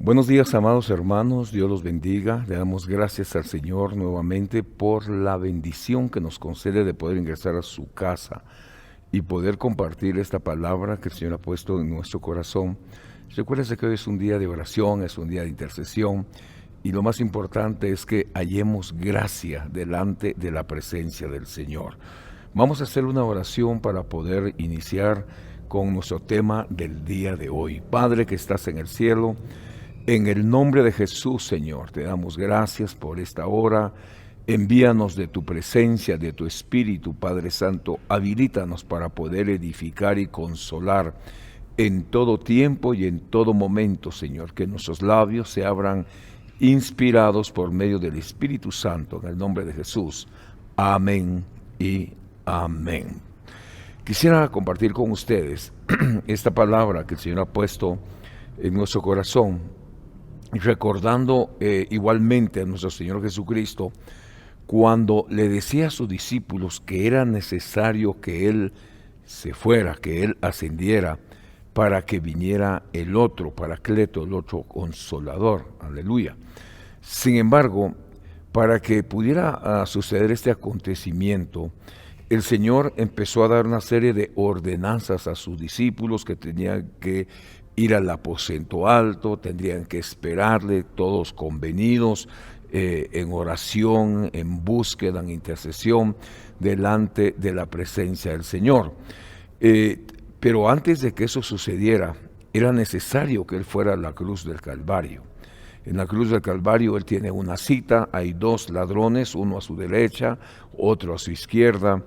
Buenos días, amados hermanos, Dios los bendiga. Le damos gracias al Señor nuevamente por la bendición que nos concede de poder ingresar a su casa y poder compartir esta palabra que el Señor ha puesto en nuestro corazón. Recuérdense que hoy es un día de oración, es un día de intercesión y lo más importante es que hallemos gracia delante de la presencia del Señor. Vamos a hacer una oración para poder iniciar con nuestro tema del día de hoy. Padre que estás en el cielo, en el nombre de Jesús, Señor, te damos gracias por esta hora. Envíanos de tu presencia, de tu Espíritu, Padre Santo. Habilítanos para poder edificar y consolar en todo tiempo y en todo momento, Señor. Que nuestros labios se abran inspirados por medio del Espíritu Santo, en el nombre de Jesús. Amén y amén. Quisiera compartir con ustedes esta palabra que el Señor ha puesto en nuestro corazón, recordando igualmente a nuestro Señor Jesucristo cuando le decía a sus discípulos que era necesario que Él se fuera, que Él ascendiera para que viniera el otro Paracleto, el otro Consolador. Aleluya. Sin embargo, para que pudiera suceder este acontecimiento, el Señor empezó a dar una serie de ordenanzas a sus discípulos que tenían que ir al aposento alto, tendrían que esperarle todos convenidos en oración, en búsqueda, en intercesión, delante de la presencia del Señor. Pero antes de que eso sucediera, era necesario que Él fuera a la cruz del Calvario. En la cruz del Calvario Él tiene una cita, hay dos ladrones, uno a su derecha, otro a su izquierda.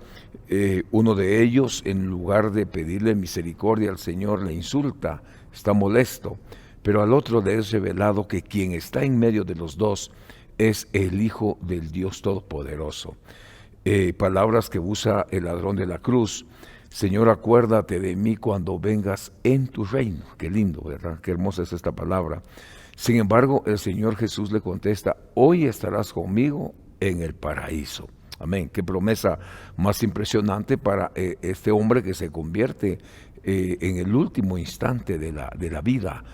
Uno de ellos, en lugar de pedirle misericordia al Señor, le insulta, está molesto, pero al otro le es revelado que quien está en medio de los dos es el Hijo del Dios Todopoderoso. Palabras que usa el ladrón de la cruz: Señor, acuérdate de mí cuando vengas en tu reino. Qué lindo, ¿verdad? Qué hermosa es esta palabra. Sin embargo, el Señor Jesús le contesta: hoy estarás conmigo en el paraíso. Amén. Qué promesa más impresionante para este hombre que se convierte en el último instante de la vida,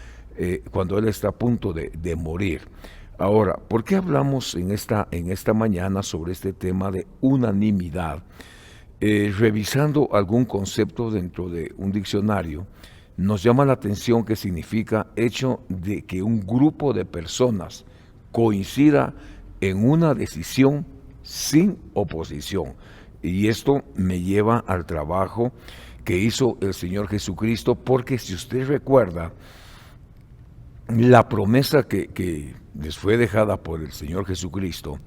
cuando él está a punto de morir. Ahora, ¿por qué hablamos en esta mañana sobre este tema de unanimidad? Revisando algún concepto dentro de un diccionario, nos llama la atención que significa hecho de que un grupo de personas coincida en una decisión sin oposición. Y esto me lleva al trabajo que hizo el Señor Jesucristo, porque si usted recuerda, la promesa que les fue dejada por el Señor Jesucristo,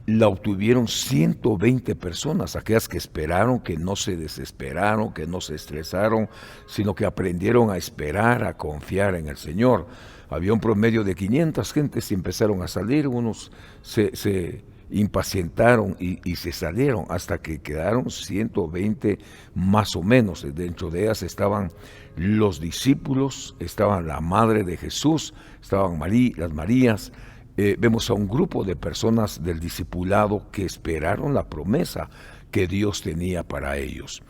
la obtuvieron 120 personas, aquellas que esperaron, que no se desesperaron, que no se estresaron, sino que aprendieron a esperar, a confiar en el Señor. Había un promedio de 500 gentes y empezaron a salir, unos se impacientaron y se salieron hasta que quedaron 120 más o menos. Dentro de ellas estaban los discípulos, estaban la madre de Jesús, estaban las Marías. Vemos a un grupo de personas del discipulado que esperaron la promesa que Dios tenía para ellos.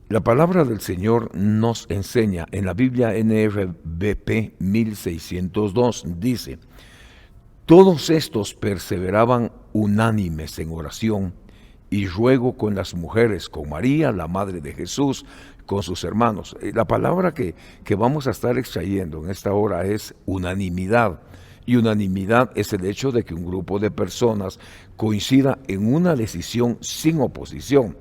La palabra del Señor nos enseña en la Biblia NRBP 1602, dice: todos estos perseveraban unánimes en oración y ruego con las mujeres, con María, la madre de Jesús, con sus hermanos. La palabra que vamos a estar extrayendo en esta hora es unanimidad. Y unanimidad es el hecho de que un grupo de personas coincida en una decisión sin oposición.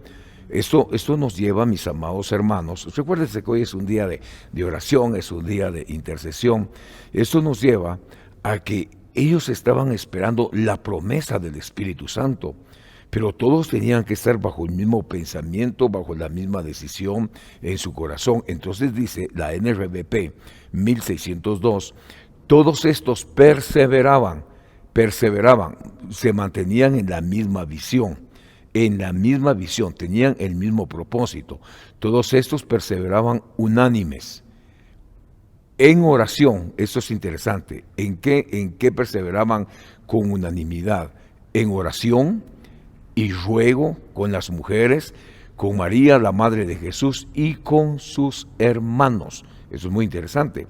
Esto nos lleva, mis amados hermanos, recuérdense que hoy es un día de oración, es un día de intercesión. Esto nos lleva a que ellos estaban esperando la promesa del Espíritu Santo, pero todos tenían que estar bajo el mismo pensamiento, bajo la misma decisión en su corazón. Entonces dice la NRBP 1602, todos estos perseveraban, se mantenían en la misma visión, tenían el mismo propósito. Todos estos perseveraban unánimes en oración. Esto es interesante. ¿En qué perseveraban con unanimidad? En oración y ruego con las mujeres, con María, la madre de Jesús, y con sus hermanos. Eso es muy interesante.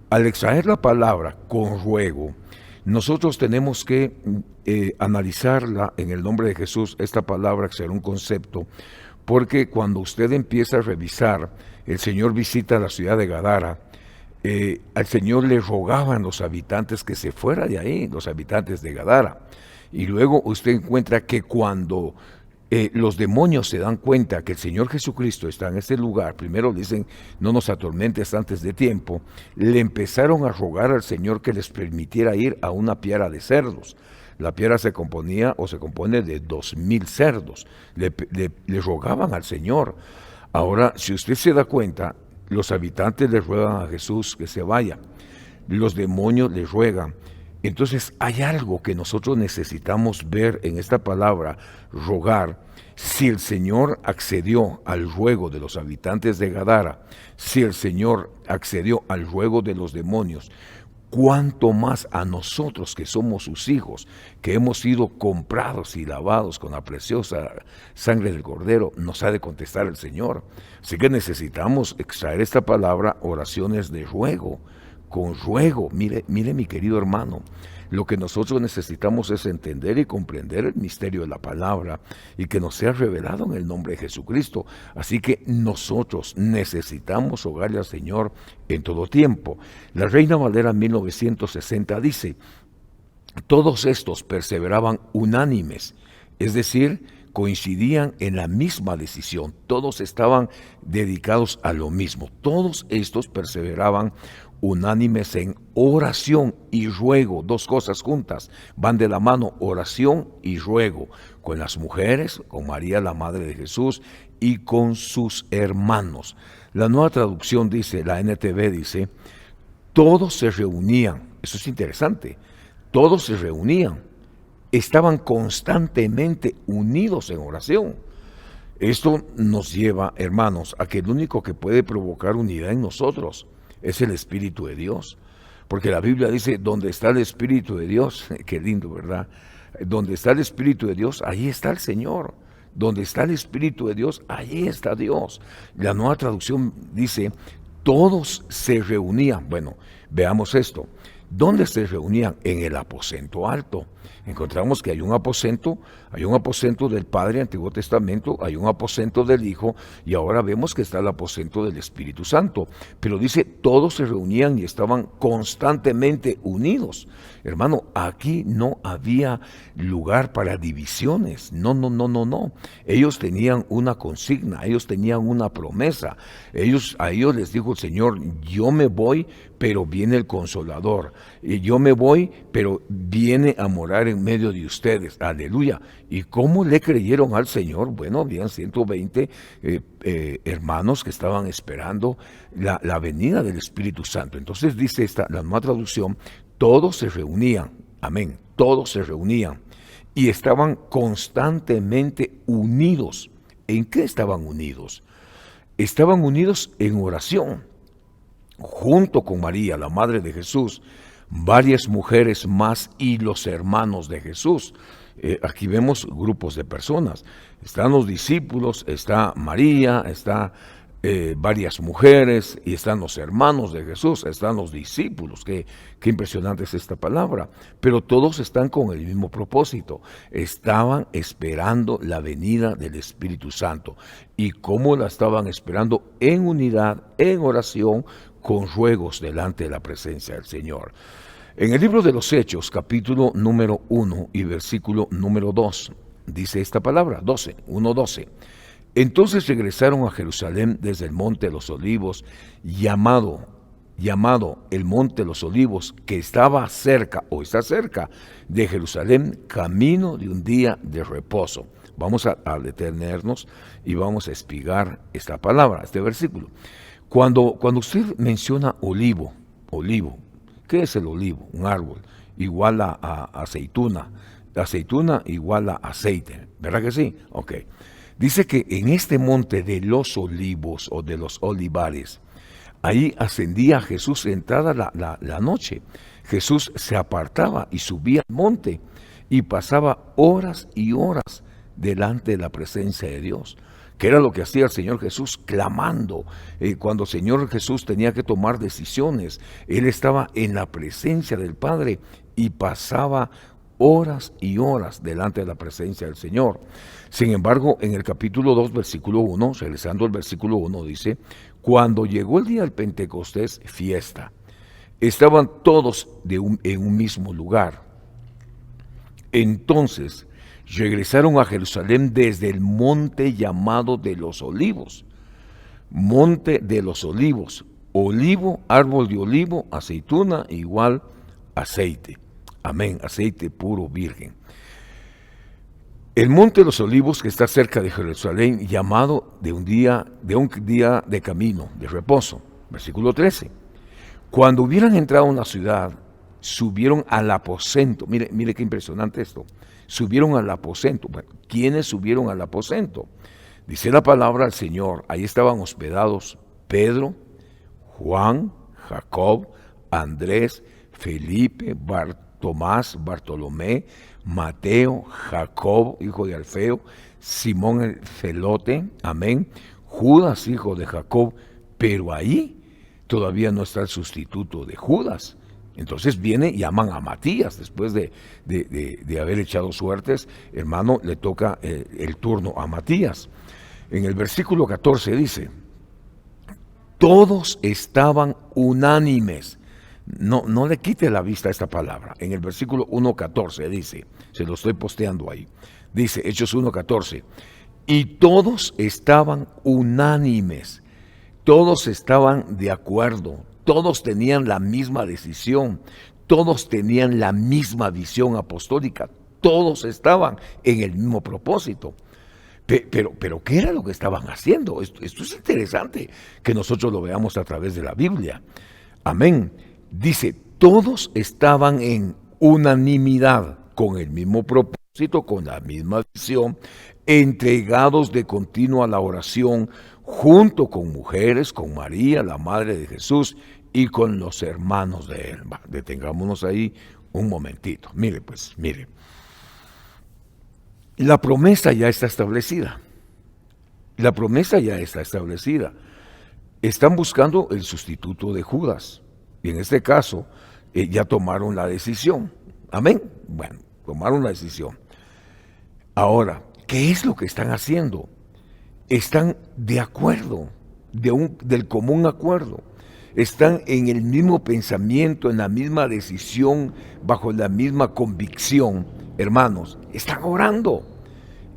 Al extraer la palabra con ruego, nosotros tenemos que analizarla en el nombre de Jesús, esta palabra que será un concepto, porque cuando usted empieza a revisar, el Señor visita la ciudad de Gadara, al Señor le rogaban los habitantes que se fuera de ahí, los habitantes de Gadara. Y luego usted encuentra que cuando los demonios se dan cuenta que el Señor Jesucristo está en este lugar, primero dicen, no nos atormentes antes de tiempo, le empezaron a rogar al Señor que les permitiera ir a una piara de cerdos. La piara se componía o se compone de 2000 cerdos. Le rogaban al Señor. Ahora, si usted se da cuenta, los habitantes le ruegan a Jesús que se vaya. Los demonios le ruegan. Entonces hay algo que nosotros necesitamos ver en esta palabra, rogar. Si el Señor accedió al ruego de los habitantes de Gadara, si el Señor accedió al ruego de los demonios, cuánto más a nosotros que somos sus hijos, que hemos sido comprados y lavados con la preciosa sangre del Cordero, nos ha de contestar el Señor. Así que necesitamos extraer esta palabra, oraciones de ruego, con ruego. Mire mi querido hermano, lo que nosotros necesitamos es entender y comprender el misterio de la palabra y que nos sea revelado en el nombre de Jesucristo. Así que nosotros necesitamos rogarle al Señor en todo tiempo. La Reina Valera 1960 dice, todos estos perseveraban unánimes, es decir, coincidían en la misma decisión, todos estaban dedicados a lo mismo, todos estos perseveraban unánimes en oración y ruego, dos cosas juntas, van de la mano, oración y ruego, con las mujeres, con María la Madre de Jesús y con sus hermanos. La Nueva Traducción dice, la NTV dice, todos se reunían, eso es interesante, todos se reunían, estaban constantemente unidos en oración. Esto nos lleva, hermanos, a que el único que puede provocar unidad en nosotros es el Espíritu de Dios. Porque la Biblia dice, donde está el Espíritu de Dios, qué lindo, ¿verdad? Donde está el Espíritu de Dios, ahí está el Señor. Donde está el Espíritu de Dios, ahí está Dios. La Nueva Traducción dice, todos se reunían. Bueno, veamos esto. ¿Dónde se reunían? En el aposento alto. Encontramos que hay un aposento del Padre, Antiguo Testamento, hay un aposento del Hijo, y ahora vemos que está el aposento del Espíritu Santo. Pero dice, todos se reunían y estaban constantemente unidos. Hermano, aquí no había lugar para divisiones. No. Ellos tenían una consigna, ellos tenían una promesa. A ellos les dijo el Señor, yo me voy, pero viene el Consolador. Y yo me voy, pero viene a morar en medio de ustedes. Aleluya. ¿Y cómo le creyeron al Señor? Bueno, habían 120 hermanos que estaban esperando la venida del Espíritu Santo. Entonces dice la nueva traducción, todos se reunían, amén, todos se reunían y estaban constantemente unidos. ¿En qué estaban unidos? Estaban unidos en oración, junto con María, la Madre de Jesús, varias mujeres más y los hermanos de Jesús. Aquí vemos grupos de personas. Están los discípulos, está María, está varias mujeres y están los hermanos de Jesús, están los discípulos. Qué impresionante es esta palabra. Pero todos están con el mismo propósito. Estaban esperando la venida del Espíritu Santo. ¿Y cómo la estaban esperando? En unidad, en oración, con ruegos delante de la presencia del Señor. En el libro de los Hechos, capítulo número 1 y versículo número 2, dice esta palabra, 1:12. Entonces regresaron a Jerusalén desde el Monte de los Olivos, llamado el Monte de los Olivos, que estaba cerca o está cerca de Jerusalén, camino de un día de reposo. Vamos a detenernos y vamos a espigar esta palabra, este versículo. Cuando usted menciona olivo, ¿qué es el olivo? Un árbol, igual a aceituna. Aceituna igual a aceite, ¿verdad que sí? Ok. Dice que en este monte de los olivos o de los olivares, ahí ascendía Jesús entrada la noche. Jesús se apartaba y subía al monte y pasaba horas y horas delante de la presencia de Dios. que era lo que hacía el Señor Jesús, clamando. Cuando el Señor Jesús tenía que tomar decisiones, Él estaba en la presencia del Padre y pasaba horas y horas delante de la presencia del Señor. Sin embargo, en el capítulo 2, versículo 1, regresando al versículo 1, dice, cuando llegó el día del Pentecostés, fiesta. Estaban todos en un mismo lugar. Entonces regresaron a Jerusalén desde el monte llamado de los Olivos. Monte de los Olivos. Olivo, árbol de olivo, aceituna, igual aceite. Amén, aceite puro virgen. El monte de los Olivos, que está cerca de Jerusalén, llamado de un día de camino, de reposo. Versículo 13. Cuando hubieran entrado en la ciudad, subieron al aposento. Mire qué impresionante esto. Subieron al aposento. Bueno, ¿quiénes subieron al aposento? Dice la palabra del Señor. Ahí estaban hospedados Pedro, Juan, Jacob, Andrés, Felipe, Tomás, Bartolomé, Mateo, Jacob, hijo de Alfeo, Simón el Celote, amén, Judas, hijo de Jacob, pero ahí todavía no está el sustituto de Judas. Entonces viene y llaman a Matías, después de haber echado suertes, hermano, le toca el turno a Matías. En el versículo 14 dice, todos estaban unánimes. No le quite la vista a esta palabra. En el versículo 1:14 dice, se lo estoy posteando ahí, dice Hechos 1:14, y todos estaban unánimes, todos estaban de acuerdo, todos tenían la misma decisión, todos tenían la misma visión apostólica, todos estaban en el mismo propósito. Pero ¿qué era lo que estaban haciendo? Esto es interesante que nosotros lo veamos a través de la Biblia. Amén. Dice, todos estaban en unanimidad, con el mismo propósito, con la misma visión, entregados de continuo a la oración, junto con mujeres, con María, la madre de Jesús, y con los hermanos de él. Detengámonos ahí un momentito. Mire. La promesa ya está establecida. La promesa ya está establecida. Están buscando el sustituto de Judas. Y en este caso, ya tomaron la decisión. Amén. Bueno, tomaron la decisión. Ahora, ¿qué es lo que están haciendo? Están de acuerdo, del común acuerdo. Están en el mismo pensamiento, en la misma decisión, bajo la misma convicción. Hermanos, están orando.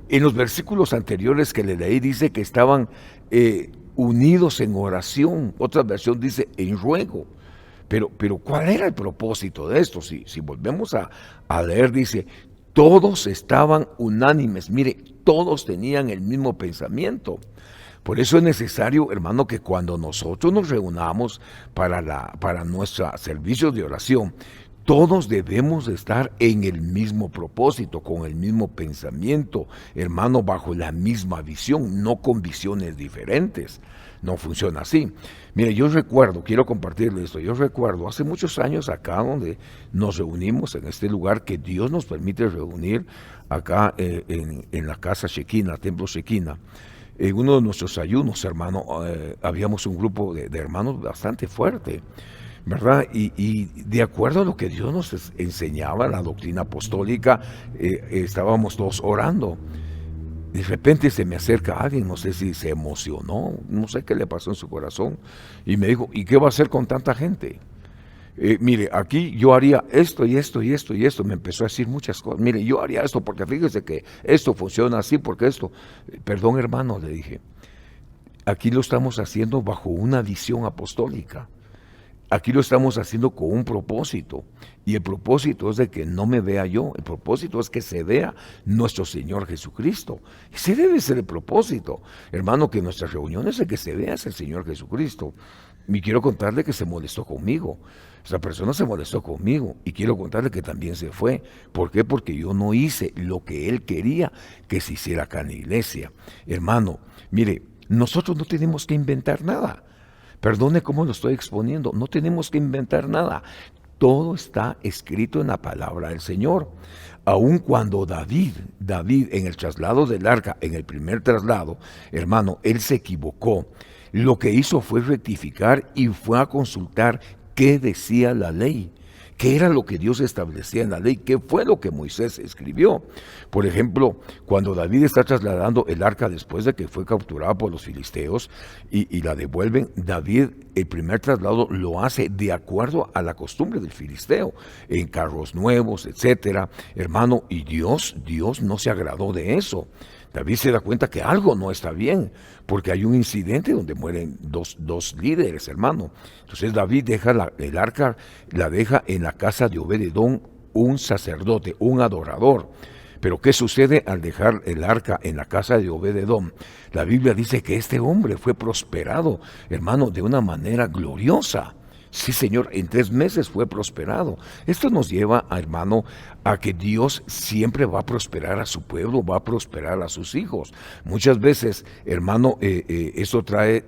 En los versículos anteriores que le leí dice que estaban unidos en oración. Otra versión dice en ruego. Pero ¿cuál era el propósito de esto? Si volvemos a leer, dice, todos estaban unánimes. Mire, todos tenían el mismo pensamiento. Por eso es necesario, hermano, que cuando nosotros nos reunamos para nuestro servicio de oración, todos debemos de estar en el mismo propósito, con el mismo pensamiento, hermano, bajo la misma visión, no con visiones diferentes. No funciona así. Mire, yo recuerdo, quiero compartirle esto, yo recuerdo hace muchos años acá donde nos reunimos en este lugar que Dios nos permite reunir acá en la casa Shekinah, templo Shekinah. En uno de nuestros ayunos, hermano, habíamos un grupo de hermanos bastante fuerte, ¿verdad? Y de acuerdo a lo que Dios nos enseñaba, la doctrina apostólica, estábamos todos orando. De repente se me acerca alguien, no sé si se emocionó, no sé qué le pasó en su corazón, y me dijo, ¿y qué va a hacer con tanta gente? Mire, aquí yo haría esto y esto y esto y esto. Me empezó a decir muchas cosas. Mire, yo haría esto porque fíjese que esto funciona así, porque esto. Perdón, hermano, le dije. Aquí lo estamos haciendo bajo una visión apostólica. Aquí lo estamos haciendo con un propósito. Y el propósito es de que no me vea yo. El propósito es que se vea nuestro Señor Jesucristo. Ese debe ser el propósito. Hermano, que en nuestras reuniones es que se vea el Señor Jesucristo. Y quiero contarle que se molestó conmigo. Esa persona se molestó conmigo. Y quiero contarle que también se fue. ¿Por qué? Porque yo no hice lo que él quería que se hiciera acá en la iglesia. Hermano, mire, nosotros no tenemos que inventar nada. Perdone cómo lo estoy exponiendo. No tenemos que inventar nada. Todo está escrito en la palabra del Señor. Aun cuando David en el traslado del arca, en el primer traslado, hermano, él se equivocó. Lo que hizo fue rectificar y fue a consultar qué decía la ley. ¿Qué era lo que Dios establecía en la ley? ¿Qué fue lo que Moisés escribió? Por ejemplo, cuando David está trasladando el arca después de que fue capturada por los filisteos y la devuelven, David el primer traslado lo hace de acuerdo a la costumbre del filisteo, en carros nuevos, etcétera. Hermano, y Dios no se agradó de eso. David se da cuenta que algo no está bien, porque hay un incidente donde mueren dos líderes, hermano. Entonces David deja el arca, la deja en la casa de Obed-edom, un sacerdote, un adorador. Pero ¿qué sucede al dejar el arca en la casa de Obed-edom? La Biblia dice que este hombre fue prosperado, hermano, de una manera gloriosa. Sí, Señor, en 3 meses fue prosperado. Esto nos lleva, hermano, a que Dios siempre va a prosperar a su pueblo, va a prosperar a sus hijos. Muchas veces, hermano, eso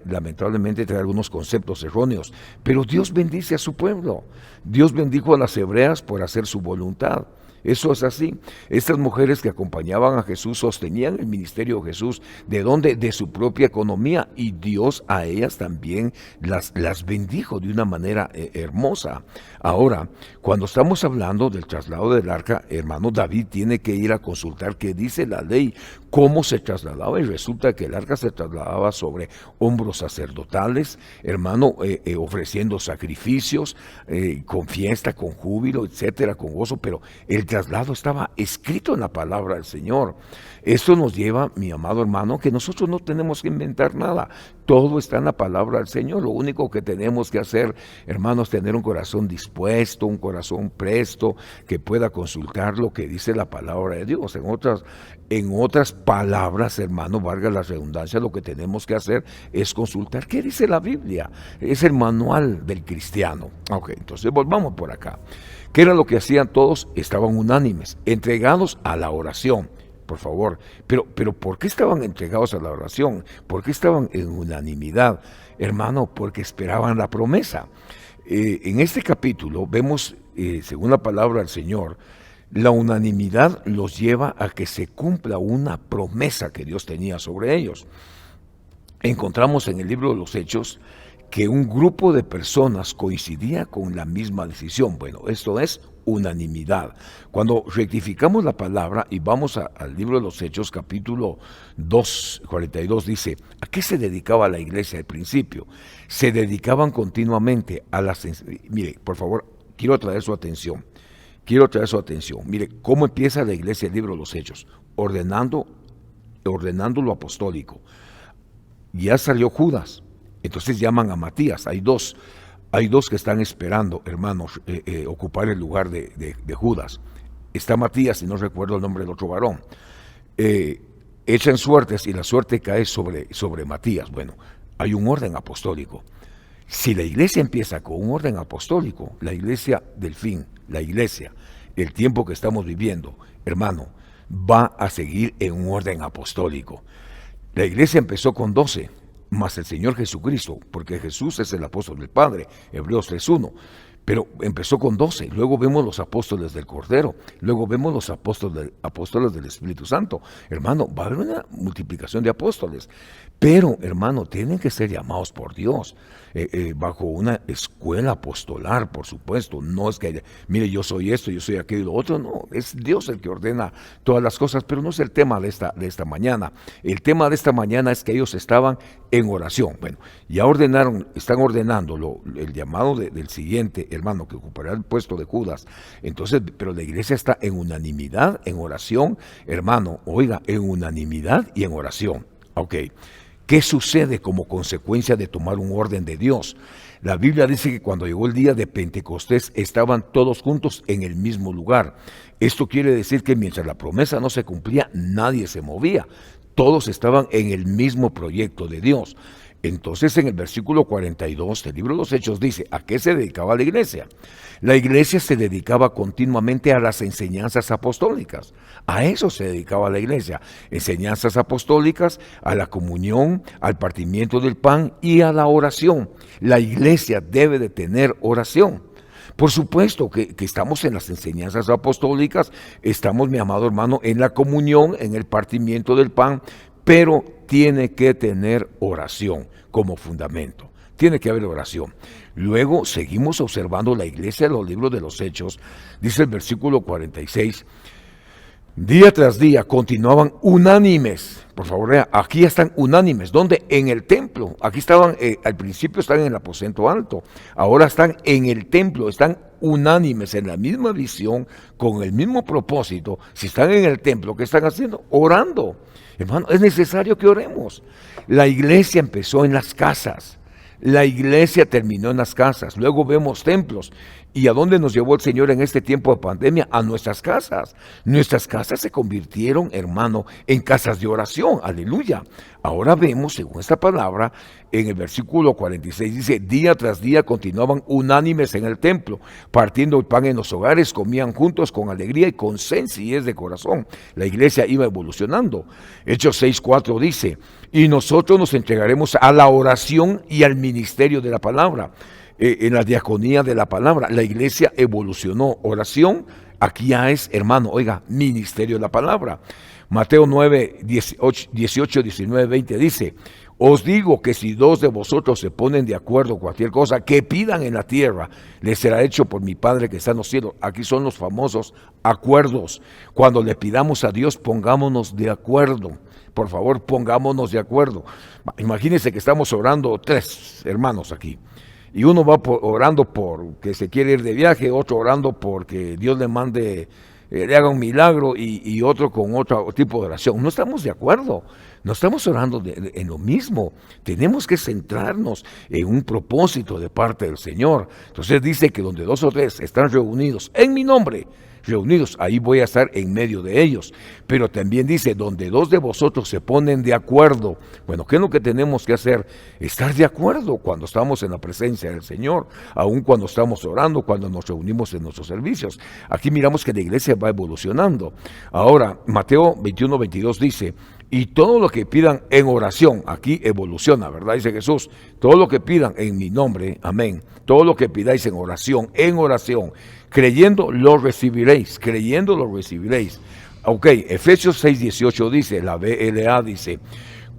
lamentablemente trae algunos conceptos erróneos, pero Dios bendice a su pueblo. Dios bendijo a las hebreas por hacer su voluntad. Eso es así. Estas mujeres que acompañaban a Jesús sostenían el ministerio de Jesús. ¿De dónde? De su propia economía. Y Dios a ellas también las bendijo de una manera hermosa. Ahora, cuando estamos hablando del traslado del arca, hermano, David tiene que ir a consultar qué dice la ley, cómo se trasladaba. Y resulta que el arca se trasladaba sobre hombros sacerdotales, hermano, ofreciendo sacrificios, con fiesta, con júbilo, etcétera, con gozo. Pero el traslado estaba escrito en la palabra del Señor. Esto nos lleva, mi amado hermano, que nosotros no tenemos que inventar nada. Todo está en la palabra del Señor. Lo único que tenemos que hacer, hermanos, es tener un corazón dispuesto, un corazón presto, que pueda consultar lo que dice la palabra de Dios. En otras palabras, hermano, valga la redundancia, lo que tenemos que hacer es consultar qué dice la Biblia. Es el manual del cristiano. Ok, entonces volvamos por acá. ¿Qué era lo que hacían todos? Estaban unánimes, entregados a la oración. Por favor, pero ¿por qué estaban entregados a la oración? ¿Por qué estaban en unanimidad? Hermano, porque esperaban la promesa. En este capítulo vemos, según la palabra del Señor, la unanimidad los lleva a que se cumpla una promesa que Dios tenía sobre ellos. Encontramos en el libro de los Hechos que un grupo de personas coincidía con la misma decisión. Bueno, esto es unanimidad. Cuando rectificamos la palabra y vamos al libro de los Hechos, capítulo 2, 42, dice, ¿a qué se dedicaba la iglesia al principio? Se dedicaban continuamente a las... Mire, por favor, quiero traer su atención. Mire, ¿cómo empieza la iglesia el libro de los Hechos? Ordenando lo apostólico. Ya salió Judas. Entonces llaman a Matías. Hay dos que están esperando, hermanos, ocupar el lugar de Judas. Está Matías, y no recuerdo el nombre del otro varón. Echan suertes y la suerte cae sobre Matías. Bueno, hay un orden apostólico. Si la iglesia empieza con un orden apostólico, la iglesia del fin, el tiempo que estamos viviendo, hermano, va a seguir en un orden apostólico. La iglesia empezó con 12. Más el Señor Jesucristo, porque Jesús es el apóstol del Padre, Hebreos 3:1, pero empezó con 12, luego vemos los apóstoles del Cordero, luego vemos los apóstoles del Espíritu Santo. Hermano, va a haber una multiplicación de apóstoles, pero hermano, tienen que ser llamados por Dios, bajo una escuela apostolar, por supuesto. No es que, mire, yo soy esto, yo soy aquello y lo otro, no, es Dios el que ordena todas las cosas, pero no es el tema de esta mañana. El tema de esta mañana es que ellos estaban en oración. Bueno, ya están ordenando el llamado del siguiente hermano que ocupará el puesto de Judas. Entonces, pero la iglesia está en unanimidad, en oración, hermano, oiga, en unanimidad y en oración. Ok, ¿qué sucede como consecuencia de tomar un orden de Dios? La Biblia dice que cuando llegó el día de Pentecostés estaban todos juntos en el mismo lugar. Esto quiere decir que mientras la promesa no se cumplía, nadie se movía. Todos estaban en el mismo proyecto de Dios. Entonces en el versículo 42 del libro de los Hechos dice, ¿a qué se dedicaba la iglesia? La iglesia se dedicaba continuamente a las enseñanzas apostólicas. A eso se dedicaba la iglesia. Enseñanzas apostólicas, a la comunión, al partimiento del pan y a la oración. La iglesia debe de tener oración. Por supuesto que estamos en las enseñanzas apostólicas, estamos, mi amado hermano, en la comunión, en el partimiento del pan, pero tiene que tener oración como fundamento. Tiene que haber oración. Luego seguimos observando la iglesia de los libros de los Hechos. Dice el versículo 46, día tras día continuaban unánimes. Por favor, vea, aquí están unánimes. ¿Dónde? En el templo. Aquí estaban, al principio están en el aposento alto. Ahora están en el templo, están unánimes en la misma visión, con el mismo propósito. Si están en el templo, ¿qué están haciendo? Orando. Hermano, es necesario que oremos. La iglesia empezó en las casas. La iglesia terminó en las casas, luego vemos templos. ¿Y a dónde nos llevó el Señor en este tiempo de pandemia? A nuestras casas. Nuestras casas se convirtieron, hermano, en casas de oración. Aleluya. Ahora vemos, según esta palabra, en el versículo 46, dice, día tras día continuaban unánimes en el templo, partiendo el pan en los hogares, comían juntos con alegría y con sencillez de corazón. La iglesia iba evolucionando. Hechos 6:4 dice, y nosotros nos entregaremos a la oración y al ministerio de la palabra. En la diaconía de la palabra, la iglesia evolucionó. Oración, aquí ya es, hermano, oiga, ministerio de la palabra. Mateo 9, 18, 19, 20 dice, os digo que si dos de vosotros se ponen de acuerdo cualquier cosa que pidan en la tierra, les será hecho por mi Padre que está en los cielos. Aquí son los famosos acuerdos. Cuando le pidamos a Dios, pongámonos de acuerdo. Por favor, pongámonos de acuerdo. Imagínense que estamos orando 3 hermanos aquí. Y uno va orando porque se quiere ir de viaje, otro orando porque Dios le mande, le haga un milagro y otro con otro tipo de oración. No estamos de acuerdo, no estamos orando en lo mismo. Tenemos que centrarnos en un propósito de parte del Señor. Entonces dice que donde 2 o 3 están reunidos en mi nombre, reunidos, ahí voy a estar en medio de ellos. Pero también dice, donde 2 de vosotros se ponen de acuerdo. Bueno, ¿qué es lo que tenemos que hacer? Estar de acuerdo cuando estamos en la presencia del Señor, aun cuando estamos orando, cuando nos reunimos en nuestros servicios. Aquí miramos que la iglesia va evolucionando. Ahora, Mateo 21, 22 dice, y todo lo que pidan en oración, aquí evoluciona, ¿verdad? Dice Jesús, todo lo que pidan en mi nombre, amén. Todo lo que pidáis en oración, creyendo lo recibiréis, creyendo lo recibiréis. Ok, Efesios 6, 18 dice, la BLA dice,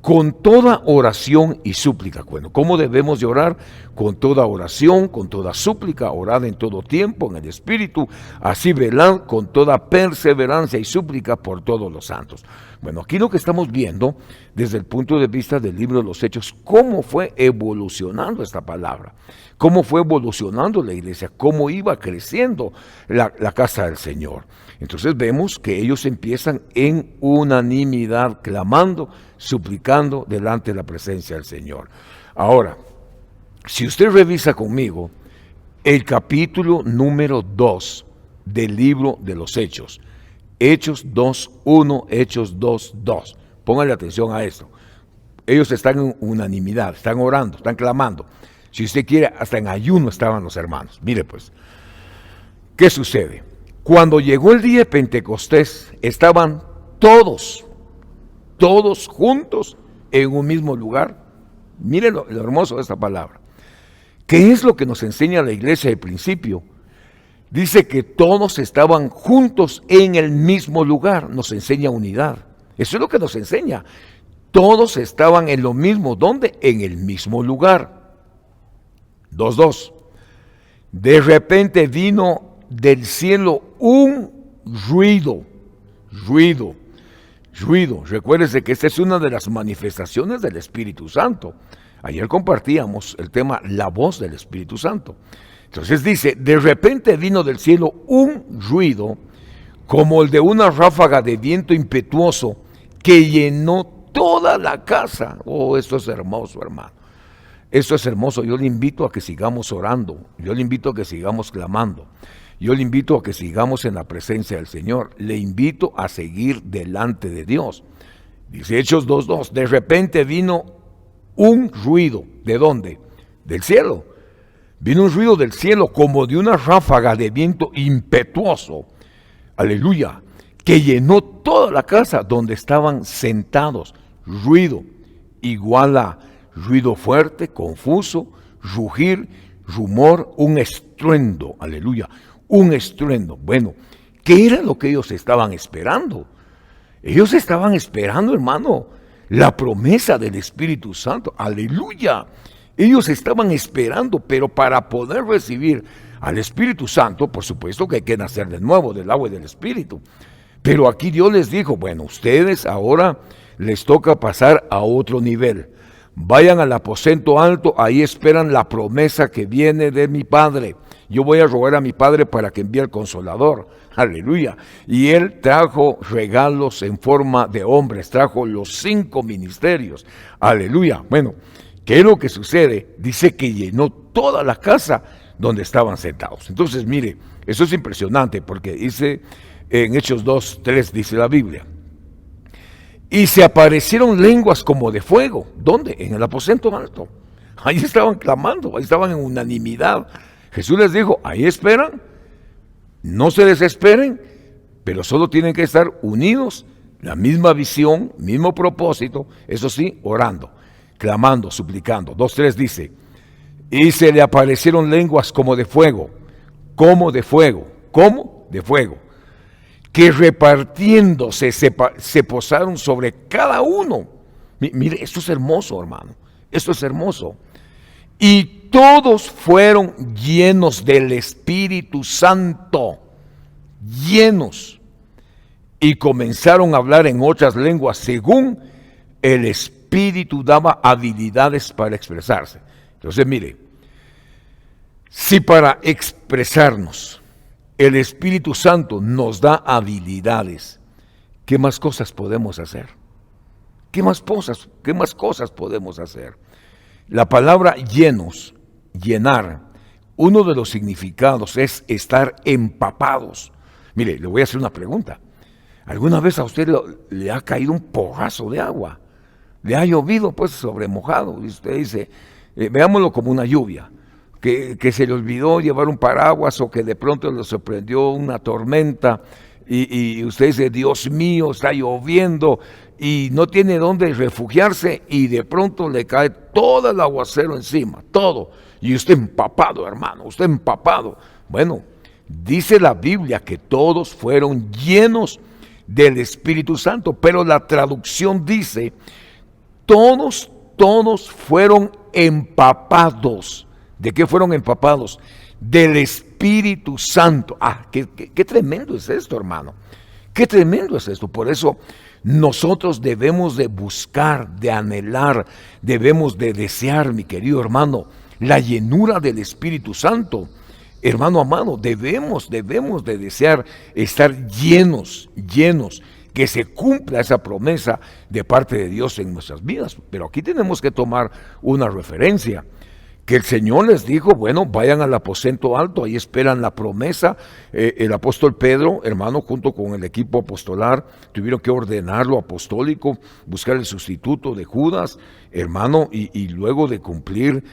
con toda oración y súplica. Bueno, ¿cómo debemos de orar? Con toda oración, con toda súplica, orad en todo tiempo, en el Espíritu, así velad con toda perseverancia y súplica por todos los santos. Bueno, aquí lo que estamos viendo, desde el punto de vista del libro de los Hechos, cómo fue evolucionando esta palabra, cómo fue evolucionando la iglesia, cómo iba creciendo la casa del Señor. Entonces vemos que ellos empiezan en unanimidad, clamando, suplicando delante de la presencia del Señor. Ahora, si usted revisa conmigo el capítulo número 2 del libro de los Hechos, Hechos 2:1, Hechos 2:2, póngale atención a esto. Ellos están en unanimidad, están orando, están clamando. Si usted quiere, hasta en ayuno estaban los hermanos. Mire pues, ¿qué sucede? Cuando llegó el día de Pentecostés, estaban todos juntos en un mismo lugar. Mire lo hermoso de esta palabra. ¿Qué es lo que nos enseña la iglesia al principio? Dice que todos estaban juntos en el mismo lugar. Nos enseña unidad. Eso es lo que nos enseña. Todos estaban en lo mismo. ¿Dónde? En el mismo lugar. 2:2. De repente vino del cielo un ruido. Recuérdese que esta es una de las manifestaciones del Espíritu Santo. Ayer compartíamos el tema la voz del Espíritu Santo. Entonces dice, de repente vino del cielo un ruido como el de una ráfaga de viento impetuoso que llenó toda la casa. Oh, esto es hermoso, hermano. Esto es hermoso. Yo le invito a que sigamos orando. Yo le invito a que sigamos clamando. Yo le invito a que sigamos en la presencia del Señor. Le invito a seguir delante de Dios. Dice Hechos 2:2. De repente vino un ruido. ¿De dónde? Del cielo. Vino un ruido del cielo como de una ráfaga de viento impetuoso. Aleluya. Que llenó toda la casa donde estaban sentados. Ruido igual a ruido fuerte, confuso, rugir, rumor, un estruendo estruendo, aleluya, un estruendo. Bueno, ¿qué era lo que ellos estaban esperando? Ellos estaban esperando, hermano, la promesa del Espíritu Santo, aleluya. Ellos estaban esperando, pero para poder recibir al Espíritu Santo, por supuesto que hay que nacer de nuevo del agua y del Espíritu. Pero aquí Dios les dijo, bueno, ustedes ahora les toca pasar a otro nivel. Vayan al aposento alto, ahí esperan la promesa que viene de mi Padre. Yo voy a rogar a mi Padre para que envíe el Consolador. Aleluya. Y Él trajo regalos en forma de hombres, trajo los 5 ministerios. Aleluya. Bueno, ¿qué es lo que sucede? Dice que llenó toda la casa donde estaban sentados. Entonces, mire, eso es impresionante porque dice en Hechos 2:3, dice la Biblia. Y se aparecieron lenguas como de fuego. ¿Dónde? En el aposento alto. Ahí estaban clamando, ahí estaban en unanimidad. Jesús les dijo, ahí esperan, no se desesperen, pero solo tienen que estar unidos, la misma visión, mismo propósito, eso sí, orando, clamando, suplicando. 2:3 dice, y se le aparecieron lenguas como de fuego, como de fuego, como de fuego, que repartiéndose se posaron sobre cada uno. Mire, esto es hermoso, hermano, esto es hermoso. Y todos fueron llenos del Espíritu Santo, llenos, y comenzaron a hablar en otras lenguas según el Espíritu daba habilidades para expresarse. Entonces, mire, si para expresarnos el Espíritu Santo nos da habilidades, ¿qué más cosas podemos hacer? ¿Qué más cosas podemos hacer? La palabra llenos, llenar, uno de los significados es estar empapados. Mire, le voy a hacer una pregunta. ¿Alguna vez a usted le ha caído un porrazo de agua? ¿Le ha llovido pues sobre mojado? Y usted dice, veámoslo como una lluvia, que se le olvidó llevar un paraguas o que de pronto le sorprendió una tormenta y usted dice, Dios mío, está lloviendo y no tiene dónde refugiarse y de pronto le cae todo el aguacero encima, todo. Y usted empapado, hermano, usted empapado. Bueno, dice la Biblia que todos fueron llenos del Espíritu Santo, pero la traducción dice, todos fueron empapados. ¿De qué fueron empapados? Del Espíritu Santo. Qué tremendo es esto, hermano. Qué tremendo es esto. Por eso nosotros debemos de buscar, de anhelar, debemos de desear, mi querido hermano, la llenura del Espíritu Santo. Hermano amado, debemos de desear estar llenos, que se cumpla esa promesa de parte de Dios en nuestras vidas. Pero aquí tenemos que tomar una referencia, que el Señor les dijo, bueno, vayan al aposento alto, ahí esperan la promesa. El apóstol Pedro, hermano, junto con el equipo apostolar, tuvieron que ordenar lo apostólico, buscar el sustituto de Judas, hermano, y luego de cumplir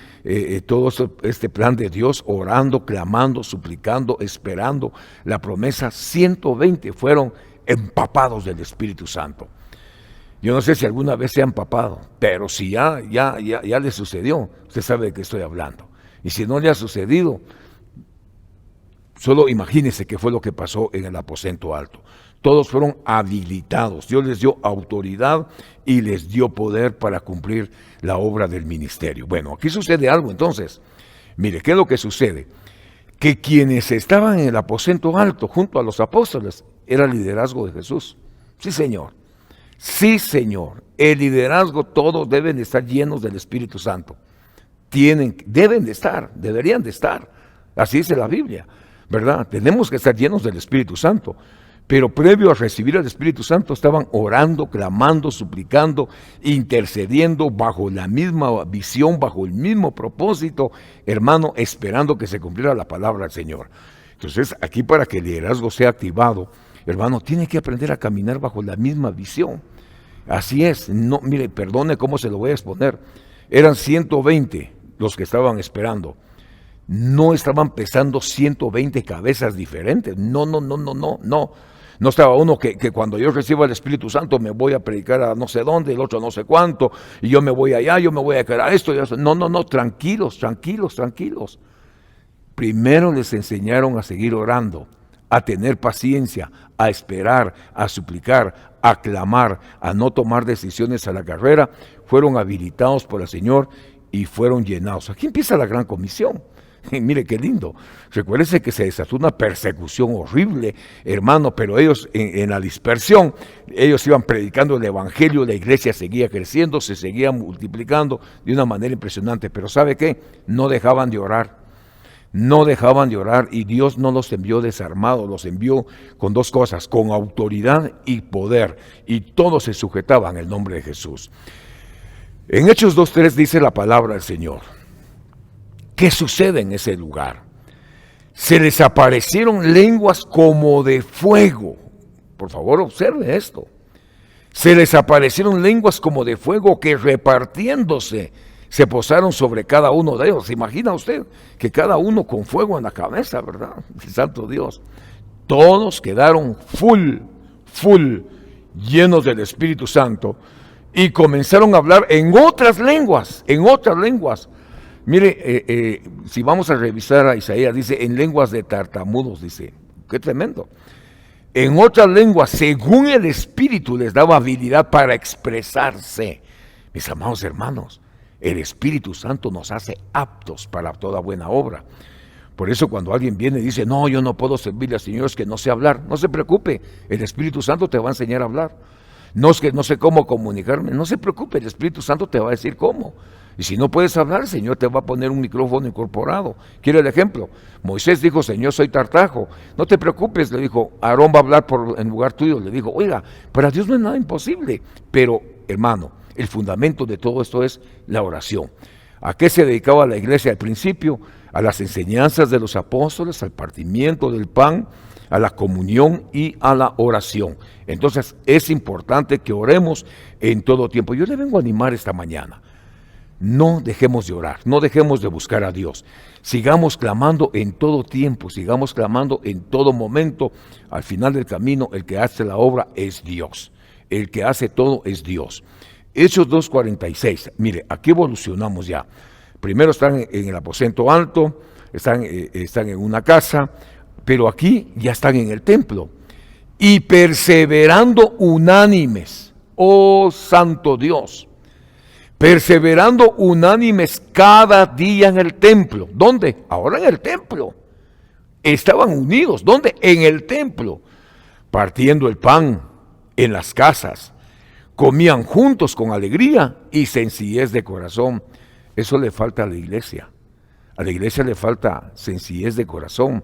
todo este plan de Dios, orando, clamando, suplicando, esperando la promesa, 120 fueron empapados del Espíritu Santo. Yo no sé si alguna vez se ha empapado, pero si ya le sucedió, usted sabe de qué estoy hablando. Y si no le ha sucedido, solo imagínese qué fue lo que pasó en el aposento alto. Todos fueron habilitados, Dios les dio autoridad y les dio poder para cumplir la obra del ministerio. Bueno, aquí sucede algo entonces. Mire, ¿qué es lo que sucede? Que quienes estaban en el aposento alto junto a los apóstoles era el liderazgo de Jesús. Sí, Señor. Sí, Señor, el liderazgo, todos deben de estar llenos del Espíritu Santo. Deberían de estar. Así dice la Biblia, ¿verdad? Tenemos que estar llenos del Espíritu Santo. Pero previo a recibir al Espíritu Santo estaban orando, clamando, suplicando, intercediendo bajo la misma visión, bajo el mismo propósito, hermano, esperando que se cumpliera la palabra del Señor. Entonces, aquí para que el liderazgo sea activado, hermano, tiene que aprender a caminar bajo la misma visión. Así es, no, mire, perdone cómo se lo voy a exponer. Eran 120 los que estaban esperando. No estaban pesando 120 cabezas diferentes. No. No estaba uno que cuando yo reciba el Espíritu Santo me voy a predicar a no sé dónde, el otro no sé cuánto, y yo me voy allá, yo me voy a quedar a esto. No, tranquilos. primero les enseñaron a seguir orando, a tener paciencia, a esperar, a suplicar, a clamar, a no tomar decisiones a la carrera. Fueron habilitados por el Señor y fueron llenados. Aquí empieza la gran comisión. Y mire qué lindo. Recuérdese que se desató una persecución horrible, hermano, pero ellos en la dispersión, ellos iban predicando el evangelio, la iglesia seguía creciendo, se seguía multiplicando de una manera impresionante. Pero ¿sabe qué? No dejaban de orar. No dejaban de orar, y Dios no los envió desarmados, los envió con dos cosas, con autoridad y poder, y todos se sujetaban al nombre de Jesús. En Hechos 2:3 dice la palabra del Señor. ¿Qué sucede en ese lugar? Se les aparecieron lenguas como de fuego. Por favor, observe esto. Se les aparecieron lenguas como de fuego que repartiéndose se posaron sobre cada uno de ellos. ¿Se imagina usted que cada uno con fuego en la cabeza, verdad? Santo Dios. Todos quedaron full, llenos del Espíritu Santo y comenzaron a hablar en otras lenguas. Mire, si vamos a revisar a Isaías, dice en lenguas de tartamudos, dice, qué tremendo. En otras lenguas, según el Espíritu les daba habilidad para expresarse. Mis amados hermanos, el Espíritu Santo nos hace aptos para toda buena obra. Por eso cuando alguien viene y dice, no, yo no puedo servirle al Señor, es que no sé hablar. No se preocupe, el Espíritu Santo te va a enseñar a hablar. No es que no sé cómo comunicarme, no se preocupe, el Espíritu Santo te va a decir cómo. Y si no puedes hablar, el Señor te va a poner un micrófono incorporado. ¿Quiere el ejemplo? Moisés dijo, Señor, soy tartajo. No te preocupes, le dijo, Aarón va a hablar en lugar tuyo. Le dijo, oiga, para Dios no es nada imposible. Pero, hermano, el fundamento de todo esto es la oración. ¿A qué se dedicaba la iglesia al principio? A las enseñanzas de los apóstoles, al partimiento del pan, a la comunión y a la oración. Entonces es importante que oremos en todo tiempo. Yo le vengo a animar esta mañana. No dejemos de orar, no dejemos de buscar a Dios. Sigamos clamando en todo tiempo, sigamos clamando en todo momento. Al final del camino, el que hace la obra es Dios. El que hace todo es Dios. Hechos 2:46. Mire, aquí evolucionamos ya. Primero están en el aposento alto, están en una casa, pero aquí ya están en el templo. Y perseverando unánimes, oh santo Dios, perseverando unánimes cada día en el templo. ¿Dónde? Ahora en el templo. Estaban unidos. ¿Dónde? En el templo. Partiendo el pan en las casas. Comían juntos con alegría y sencillez de corazón. Eso le falta a la iglesia. A la iglesia le falta sencillez de corazón.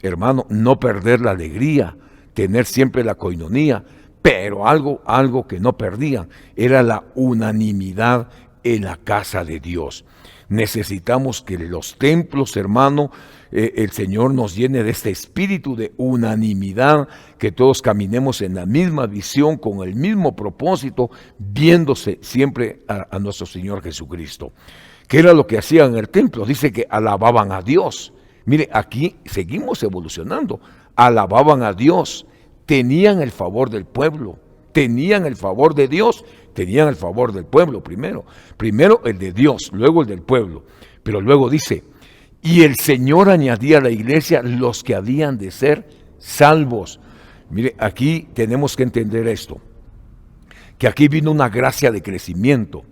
Hermano, no perder la alegría, tener siempre la coinonía, pero algo que no perdían era la unanimidad en la casa de Dios. Necesitamos que los templos, hermano, el Señor nos llene de este espíritu de unanimidad, que todos caminemos en la misma visión, con el mismo propósito, viéndose siempre a nuestro Señor Jesucristo. ¿Qué era lo que hacían en el templo? Dice que alababan a Dios. Mire, aquí seguimos evolucionando. Alababan a Dios, tenían el favor del pueblo, tenían el favor de Dios, tenían el favor del pueblo primero. Primero el de Dios, luego el del pueblo. Pero luego dice, y el Señor añadía a la iglesia los que habían de ser salvos. Mire, aquí tenemos que entender esto, que aquí vino una gracia de crecimiento.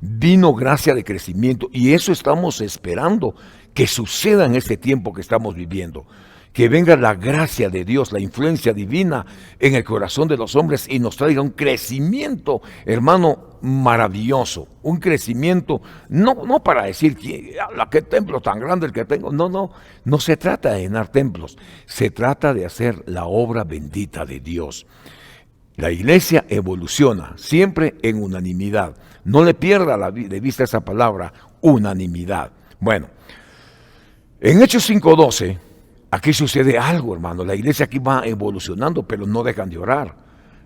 Vino gracia de crecimiento y eso estamos esperando que suceda en este tiempo que estamos viviendo. Que venga la gracia de Dios, la influencia divina en el corazón de los hombres y nos traiga un crecimiento, hermano, maravilloso. Un crecimiento, no para decir qué templo tan grande el que tengo. No se trata de llenar templos, se trata de hacer la obra bendita de Dios. La iglesia evoluciona siempre en unanimidad. No le pierda de vista esa palabra, unanimidad. Bueno, en Hechos 5:12, aquí sucede algo, hermano. La iglesia aquí va evolucionando, pero no dejan de orar.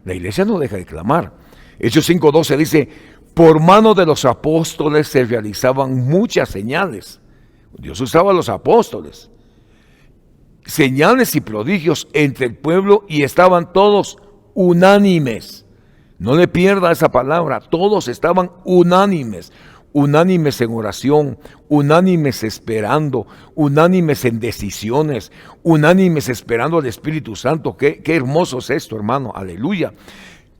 La iglesia no deja de clamar. Hechos 5:12 dice, por mano de los apóstoles se realizaban muchas señales. Dios usaba a los apóstoles. Señales y prodigios entre el pueblo y estaban todos unánimes. No le pierda esa palabra, todos estaban unánimes. unánimes en oración, unánimes esperando, unánimes en decisiones, unánimes esperando al Espíritu Santo. Qué hermoso es esto, hermano, aleluya.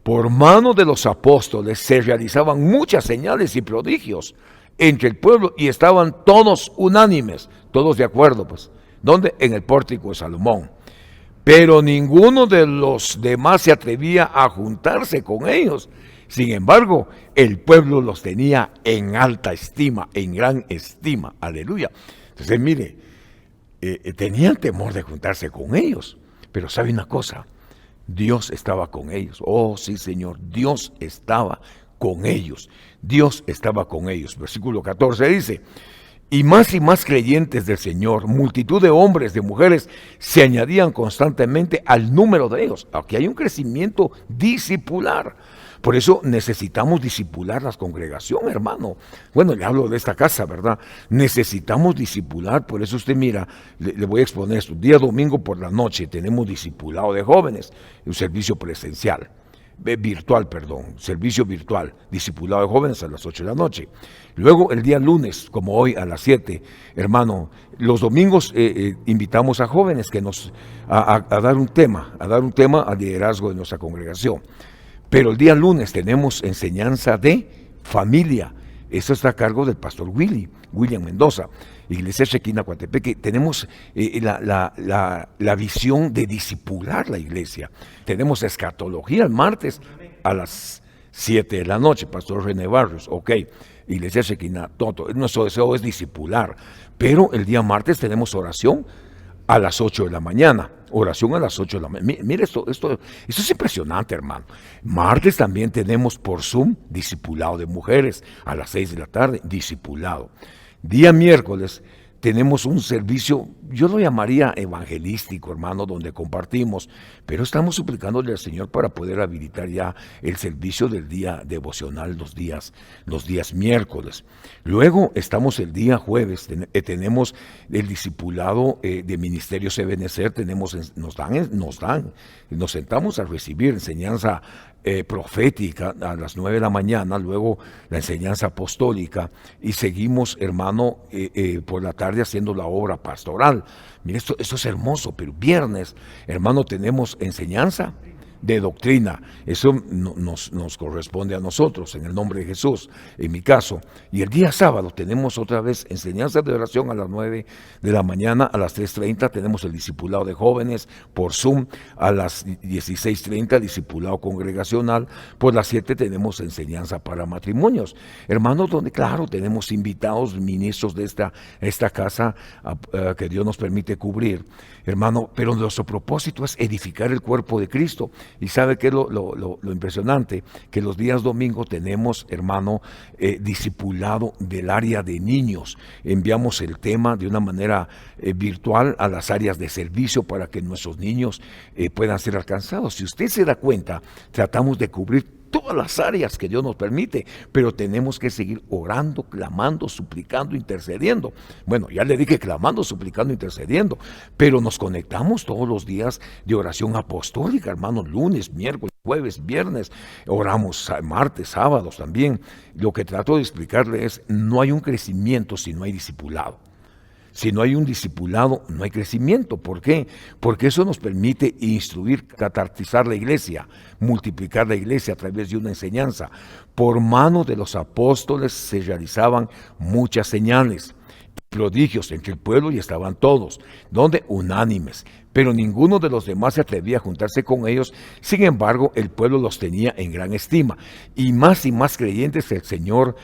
Por mano de los apóstoles se realizaban muchas señales y prodigios entre el pueblo y estaban todos unánimes, todos de acuerdo, pues. ¿Dónde? En el pórtico de Salomón. Pero ninguno de los demás se atrevía a juntarse con ellos. Sin embargo, el pueblo los tenía en alta estima, en gran estima. Aleluya. Entonces, mire, tenían temor de juntarse con ellos. Pero ¿sabe una cosa? Dios estaba con ellos. Oh, sí, Señor, Dios estaba con ellos. Dios estaba con ellos. Versículo 14 dice: y más creyentes del Señor, multitud de hombres, de mujeres, se añadían constantemente al número de ellos. Aquí hay un crecimiento discipular. Por eso necesitamos discipular la congregación, hermano. Bueno, le hablo de esta casa, ¿verdad? Necesitamos discipular, por eso usted mira, le voy a exponer esto. Día domingo por la noche tenemos discipulado de jóvenes, un servicio presencial. Servicio virtual, discipulado de jóvenes a las 8 de la noche. Luego el día lunes, como hoy a las 7, hermano, los domingos invitamos a jóvenes que a dar un tema al liderazgo de nuestra congregación. Pero el día lunes tenemos enseñanza de familia. Eso está a cargo del pastor William Mendoza, Iglesia Shekinah Coatepeque. Tenemos la visión de discipular la iglesia. Tenemos escatología el martes a las 7 de la noche, pastor René Barrios, ok. Iglesia Shekinah, todo. Nuestro deseo es discipular. Pero el día martes tenemos oración a las 8 de la mañana. Oración a las 8 de la mañana. Mire, esto es impresionante, hermano. Martes también tenemos por Zoom discipulado de mujeres a las 6 de la tarde, discipulado. Día miércoles tenemos un servicio, yo lo llamaría evangelístico, hermano, donde compartimos, pero estamos suplicándole al Señor para poder habilitar ya el servicio del día devocional los días miércoles. Luego estamos el día jueves, tenemos el discipulado de Ministerios Ebenecer, nos sentamos a recibir enseñanza profética a las 9 de la mañana, luego la enseñanza apostólica y seguimos, hermano, por la tarde haciendo la obra pastoral. Mire, esto es hermoso, pero viernes, hermano, tenemos enseñanza de doctrina. Eso nos corresponde a nosotros, en el nombre de Jesús, en mi caso. Y el día sábado tenemos otra vez enseñanza de oración a las 9 de la mañana, a las 3:30 tenemos el discipulado de jóvenes por Zoom, a las 16:30 discipulado congregacional, por las 7 tenemos enseñanza para matrimonios. Hermanos, donde claro, tenemos invitados, ministros de esta casa que Dios nos permite cubrir, hermano, pero nuestro propósito es edificar el cuerpo de Cristo. Y sabe que lo impresionante, que los días domingos tenemos, hermano, discipulado del área de niños. Enviamos el tema de una manera virtual a las áreas de servicio para que nuestros niños puedan ser alcanzados. Si usted se da cuenta, tratamos de cubrir todas las áreas que Dios nos permite, pero tenemos que seguir orando, clamando, suplicando, intercediendo. Bueno, ya le dije clamando, suplicando, intercediendo, pero nos conectamos todos los días de oración apostólica, hermanos, lunes, miércoles, jueves, viernes, oramos martes, sábados también. Lo que trato de explicarle es, no hay un crecimiento si no hay discipulado. Si no hay un discipulado, no hay crecimiento. ¿Por qué? Porque eso nos permite instruir, catartizar la iglesia, multiplicar la iglesia a través de una enseñanza. Por mano de los apóstoles se realizaban muchas señales, prodigios entre el pueblo y estaban todos, donde unánimes, pero ninguno de los demás se atrevía a juntarse con ellos. Sin embargo, el pueblo los tenía en gran estima, y más creyentes el Señor,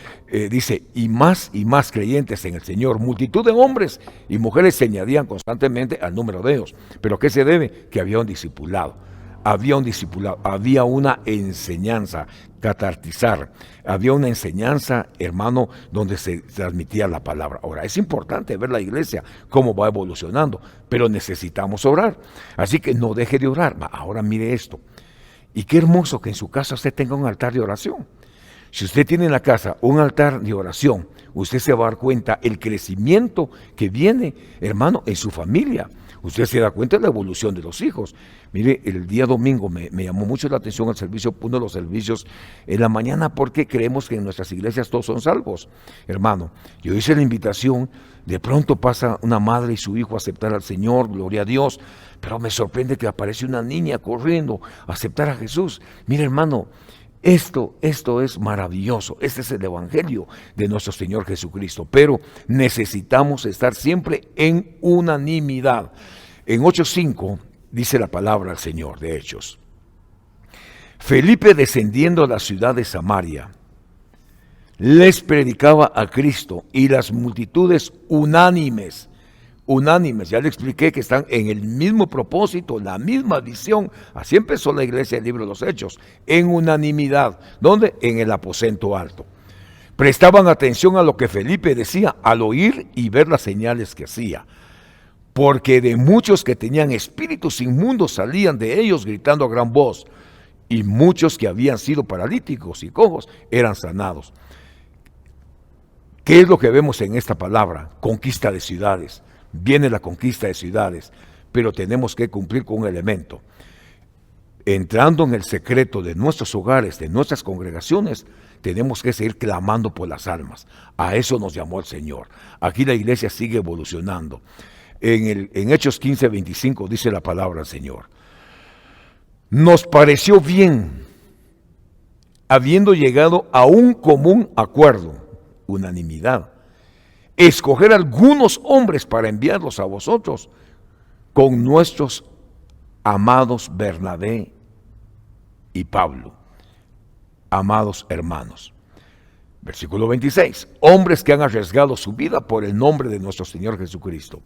dice, y más creyentes en el Señor, multitud de hombres y mujeres se añadían constantemente al número de ellos. ¿Pero qué se debe? Que había un discipulado. Había una enseñanza, catartizar, había una enseñanza, hermano, donde se transmitía la palabra. Ahora, es importante ver la iglesia, cómo va evolucionando, pero necesitamos orar, así que no deje de orar. Ahora mire esto, y qué hermoso que en su casa usted tenga un altar de oración. Si usted tiene en la casa un altar de oración, usted se va a dar cuenta el crecimiento que viene, hermano, en su familia. Usted se da cuenta de la evolución de los hijos. Mire, el día domingo me llamó mucho la atención el servicio, uno de los servicios en la mañana, porque creemos que en nuestras iglesias todos son salvos. Hermano, yo hice la invitación, de pronto pasa una madre y su hijo a aceptar al Señor, gloria a Dios, pero me sorprende que aparece una niña corriendo a aceptar a Jesús. Mire, hermano, esto es maravilloso. Este es el evangelio de nuestro Señor Jesucristo. Pero necesitamos estar siempre en unanimidad. En 8:5 dice la palabra del Señor de Hechos: Felipe, descendiendo a la ciudad de Samaria, les predicaba a Cristo, y las multitudes unánimes, ya le expliqué que están en el mismo propósito, la misma visión. Así empezó la iglesia del libro de los Hechos, en unanimidad. ¿Dónde? En el aposento alto. Prestaban atención a lo que Felipe decía al oír y ver las señales que hacía, porque de muchos que tenían espíritus inmundos salían de ellos gritando a gran voz, y muchos que habían sido paralíticos y cojos eran sanados. ¿Qué es lo que vemos en esta palabra? Conquista de ciudades. Viene la conquista de ciudades, pero tenemos que cumplir con un elemento. Entrando en el secreto de nuestros hogares, de nuestras congregaciones, tenemos que seguir clamando por las almas. A eso nos llamó el Señor. Aquí la iglesia sigue evolucionando. En Hechos 15:25 dice la palabra del Señor: nos pareció bien, habiendo llegado a un común acuerdo, unanimidad, escoger algunos hombres para enviarlos a vosotros con nuestros amados Bernabé y Pablo, amados hermanos. Versículo 26, hombres que han arriesgado su vida por el nombre de nuestro Señor Jesucristo.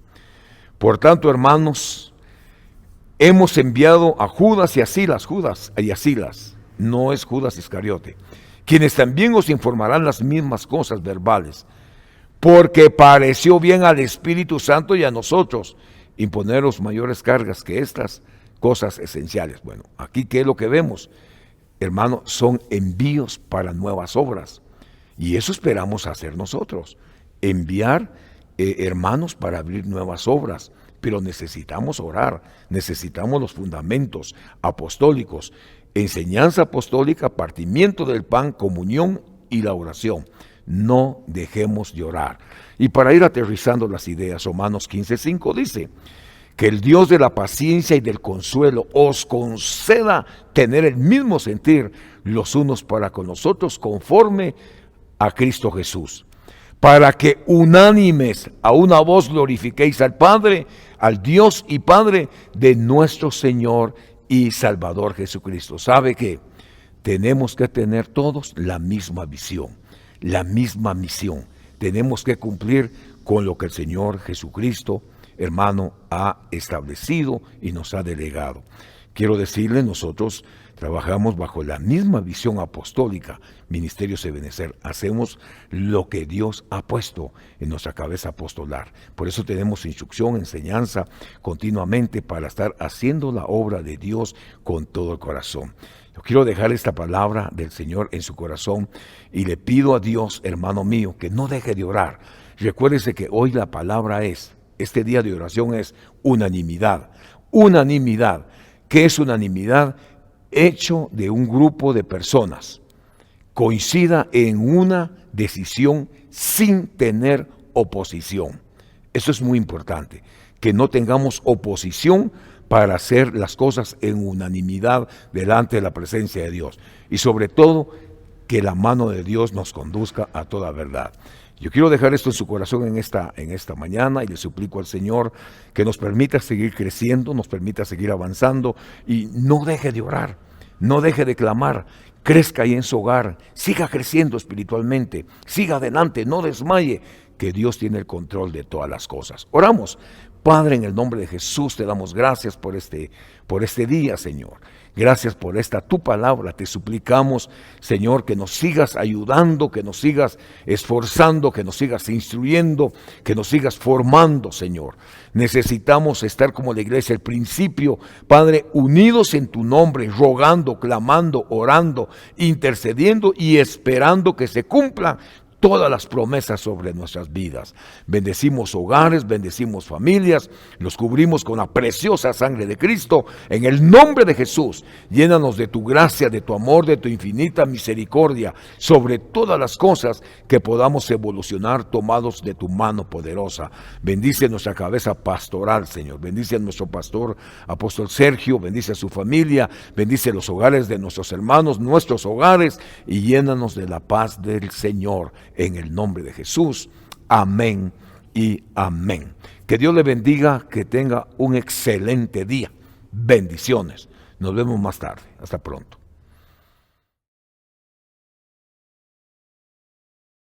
Por tanto, hermanos, hemos enviado a Judas y a Silas, no es Judas Iscariote, quienes también os informarán las mismas cosas verbales, porque pareció bien al Espíritu Santo y a nosotros imponeros mayores cargas que estas cosas esenciales. Bueno, aquí ¿qué es lo que vemos? Hermano, son envíos para nuevas obras, y eso esperamos hacer nosotros, enviar hermanos para abrir nuevas obras. Pero necesitamos orar, necesitamos los fundamentos apostólicos, enseñanza apostólica, partimiento del pan, comunión y la oración. No dejemos de orar. Y para ir aterrizando las ideas, Romanos 15:5 dice: que el Dios de la paciencia y del consuelo os conceda tener el mismo sentir los unos para con los otros, conforme a Cristo Jesús, para que unánimes a una voz glorifiquéis al Padre, al Dios y Padre de nuestro Señor y Salvador Jesucristo. ¿Sabe qué? Tenemos que tener todos la misma visión, la misma misión. Tenemos que cumplir con lo que el Señor Jesucristo, hermano, ha establecido y nos ha delegado. Quiero decirle, nosotros trabajamos bajo la misma visión apostólica, Ministerio Ebenezer. Hacemos lo que Dios ha puesto en nuestra cabeza apostolar. Por eso tenemos instrucción, enseñanza continuamente para estar haciendo la obra de Dios con todo el corazón. Yo quiero dejar esta palabra del Señor en su corazón y le pido a Dios, hermano mío, que no deje de orar. Recuérdese que hoy la palabra este día de oración es unanimidad. Unanimidad. ¿Qué es unanimidad? Hecho de un grupo de personas coincida en una decisión sin tener oposición. Eso es muy importante, que no tengamos oposición para hacer las cosas en unanimidad delante de la presencia de Dios. Y sobre todo, que la mano de Dios nos conduzca a toda verdad. Yo quiero dejar esto en su corazón en esta mañana y le suplico al Señor que nos permita seguir creciendo, nos permita seguir avanzando y no deje de orar, no deje de clamar, crezca ahí en su hogar, siga creciendo espiritualmente, siga adelante, no desmaye, que Dios tiene el control de todas las cosas. Oramos. Padre, en el nombre de Jesús te damos gracias por este día, Señor. Gracias por esta tu palabra. Te suplicamos, Señor, que nos sigas ayudando, que nos sigas esforzando, que nos sigas instruyendo, que nos sigas formando, Señor. Necesitamos estar como la iglesia al principio, Padre, unidos en tu nombre, rogando, clamando, orando, intercediendo y esperando que se cumpla todas las promesas sobre nuestras vidas. Bendecimos hogares, bendecimos familias, los cubrimos con la preciosa sangre de Cristo. En el nombre de Jesús, llénanos de tu gracia, de tu amor, de tu infinita misericordia sobre todas las cosas, que podamos evolucionar tomados de tu mano poderosa. Bendice nuestra cabeza pastoral, Señor. Bendice a nuestro pastor, apóstol Sergio. Bendice a su familia. Bendice los hogares de nuestros hermanos, nuestros hogares, y llénanos de la paz del Señor. En el nombre de Jesús. Amén y amén. Que Dios le bendiga, que tenga un excelente día. Bendiciones. Nos vemos más tarde. Hasta pronto.